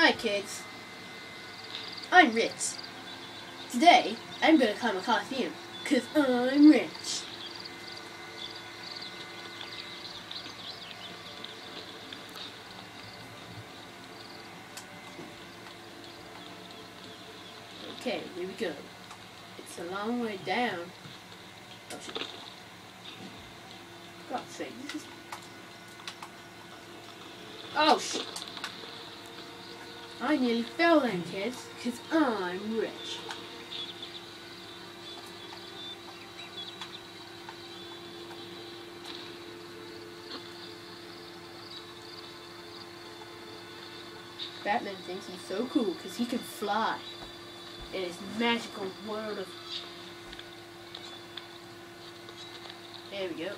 Hi kids, I'm Rich. Today, I'm gonna climb a Coliseum, 'cause I'm rich. Okay, here we go. It's a long way down. Oh shit. God's sake, this is... Oh shit! I nearly fell then, kids, 'cause I'm rich. Batman thinks he's so cool because he can fly in his magical world of... There we go.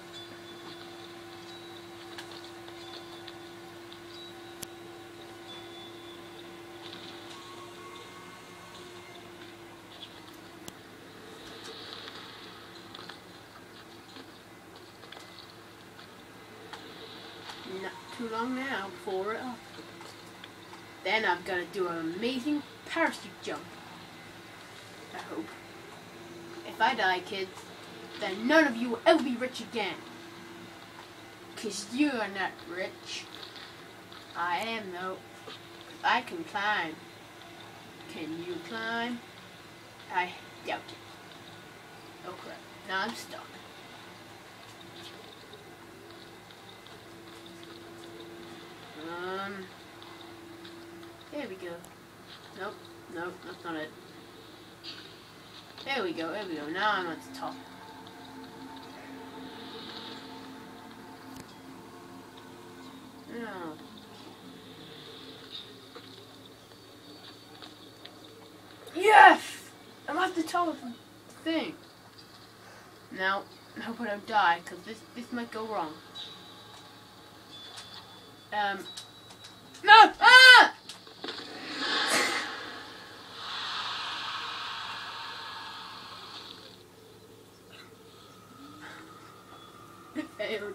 Not too long now before it up. Then I'm gonna do an amazing parachute jump. I hope. If I die, kids, then none of you will ever be rich again. 'Cause you are not rich. I am though. I can climb. Can you climb? I doubt it. Oh crap. Now I'm stuck. There we go. Nope, nope, that's not it. There we go, now I'm at the top. No. Yes! I'm at the top of the thing. Now, I hope I don't die, because this might go wrong. No! Ah! It failed.